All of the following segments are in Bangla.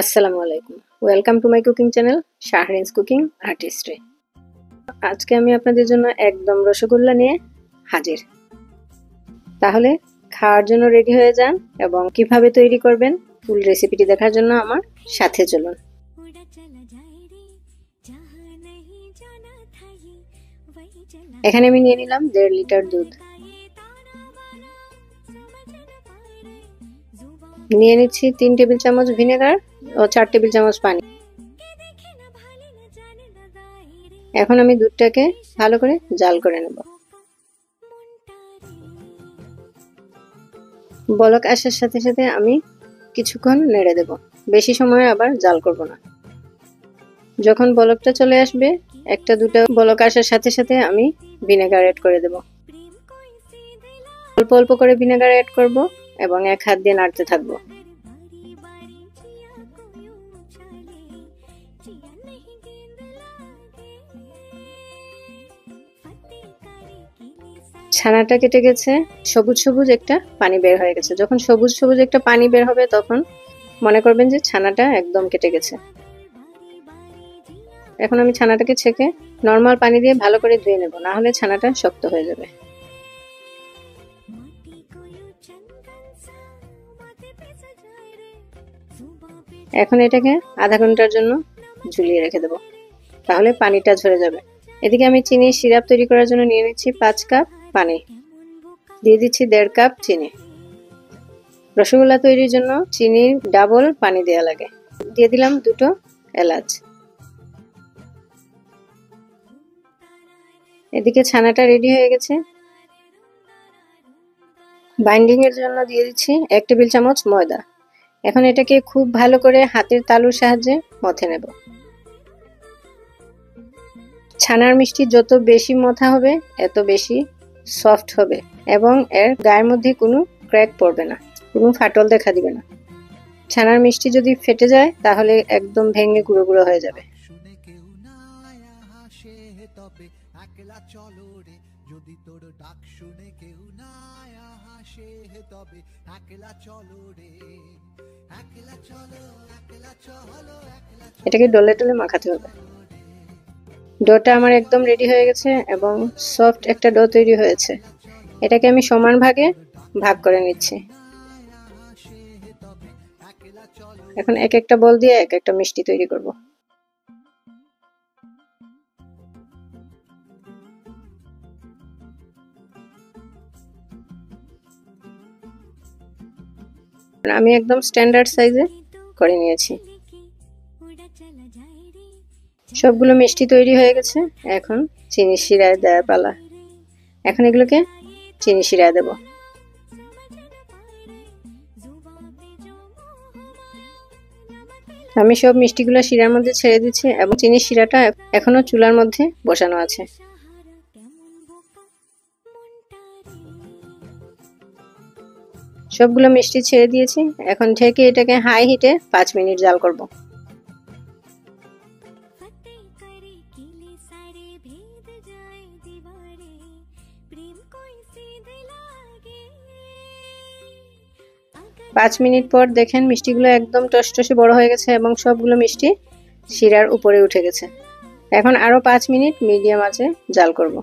আসসালামু আলাইকুম। Welcome to my cooking channel Shahrin's cooking artistry. আজকে আমি আপনাদের জন্য একদম রসগোল্লা নিয়ে হাজির। তাহলে খাওয়ার জন্য রেডি হয়ে যান এবং কিভাবে তৈরি করবেন ফুল রেসিপিটি দেখার জন্য আমার সাথে চলুন। এখানে আমি নিয়ে নিলাম 1.5 লিটার দুধ, নিয়ে নিচ্ছি 3 টেবিল চামচ ভিনেগার ও 4 টেবিল চামচ পানি। এখন আমি দুধটাকে ভালো করে জাল করে নেব। বলক আসার সাথে সাথে আমি কিছুক্ষণ নেড়ে দেব, বেশি সময় আবার জাল করব না। যখন বলকটা চলে আসবে, একটা দুটো বলক আসার সাথে সাথে আমি ভিনেগার অ্যাড করে দেব। অল্প অল্প করে ভিনেগার অ্যাড করব এবং এক হাত দিয়ে নাড়তে থাকব। ছানাটা কেটে গেছে, সবুজ সবুজ একটা পানি বের হয়ে গেছে। যখন সবুজ সবুজ একটা পানি বের হবে তখন মনে করবেন যে ছানাটা একদম কেটে গেছে। এখন আমি ছানাটাকে ছেঁকে নরমাল পানি দিয়ে ভালো করে ধুয়ে নেব, না হলে ছানাটা শক্ত হয়ে যাবে। এখন এটাকে আধা ঘন্টার জন্য ঝুলিয়ে রেখে দেব, তাহলে পানিটা ঝরে যাবে। এদিকে আমি চিনি সিরাপ তৈরি করার জন্য নিয়ে নিচ্ছি 5 কাপ পানি, দিয়ে দিচ্ছি 1.5 কাপ চিনি। রসগোল্লা তৈরির জন্য চিনির ডাবল পানি দেওয়া লাগে। দিয়ে দিলাম 2টো এলাচ। এদিকে ছানাটা রেডি হয়ে গেছে। বাইন্ডিং এর জন্য দিয়ে দিচ্ছি 1 টেবিল চামচ ময়দা। এখন এটাকে খুব ভালো করে হাতের তালুর সাহায্যে মথে নেব। ছানার মিষ্টি যত বেশি মথা হবে এত বেশি সফট হবে এবং এর গায়ের মধ্যে কোনো ক্র্যাক পড়বে না, কোনো ফাটল দেখা দিবে না। ছানার মিষ্টি যদি ফেটে যায় তাহলে একদম ভেঙে গুঁড়ো গুঁড়ো হয়ে যাবে। এটাকে ডলে ডলে মাখাতে হবে। ডোটা আমার একদম রেডি হয়ে গেছে এবং সফট একটা ডো তৈরি হয়েছে। এটাকে আমি সমান ভাগে ভাগ করে নিচ্ছি। এখন এক একটা বল দিয়ে এক একটা মিষ্টি তৈরি করব। আমি একদম স্ট্যান্ডার্ড সাইজে করে নিয়েছি। সবগুলো মিষ্টি তৈরি হয়ে গেছে। এখন চিনি শিরায় দেওয়ার পালা। এখন এগুলোকে চিনি শিরায় দেব। আমি সব মিষ্টিগুলো শিরার মধ্যে ছেড়ে দিচ্ছি এবং চিনি শিরাটা এখনো চুলার মধ্যে বসানো আছে। সবগুলো মিষ্টি ছেড়ে দিয়েছি। এখন ঢেকে এটাকে হাই হিটে 5 মিনিট জাল করব। পাঁচ মিনিট পর দেখেন মিষ্টিগুলো একদম টসটসে বড় হয়ে গেছে এবং সবগুলো মিষ্টি শিরার উপরে উঠে গেছে। এখন আরো 5 মিনিট মিডিয়াম আঁচে জাল করব।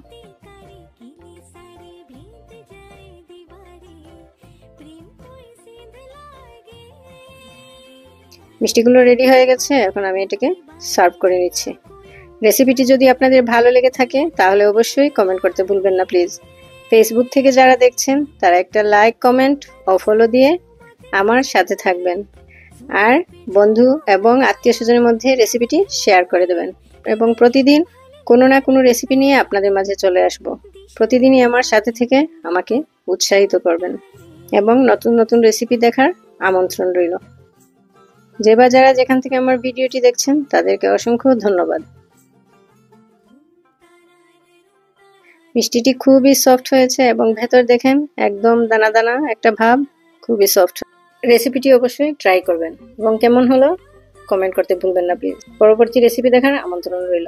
মিষ্টিগুলো রেডি হয়ে গেছে। এখন আমি এটাকে সার্ভ করে নিচ্ছি। রেসিপিটি যদি আপনাদের ভালো লেগে থাকে তাহলে অবশ্যই কমেন্ট করতে ভুলবেন না প্লিজ। ফেসবুক থেকে যারা দেখছেন তারা একটা লাইক, কমেন্ট ও ফলো দিয়ে আমার সাথে থাকবেন, আর বন্ধু এবং আত্মীয় স্বজনের মধ্যে রেসিপিটি শেয়ার করে দেবেন এবং প্রতিদিন কোনো না কোনো রেসিপি নিয়ে আপনাদের মাঝে চলে আসব। প্রতিদিনই আমার সাথে থেকে আমাকে উৎসাহিত করবেন এবং নতুন নতুন রেসিপি দেখার আমন্ত্রণ রইল। যে বা যারা যেখান থেকে আমার ভিডিওটি দেখছেন তাদেরকে অসংখ্য ধন্যবাদ। মিষ্টিটি খুবই সফট হয়েছে এবং ভেতর দেখেন একদম দানা দানা একটা ভাব, খুবই সফট। রেসিপিটি অবশ্যই ট্রাই করবেন এবং কেমন হলো কমেন্ট করতে ভুলবেন না প্লিজ। পরবর্তী রেসিপি দেখার আমন্ত্রণ রইল।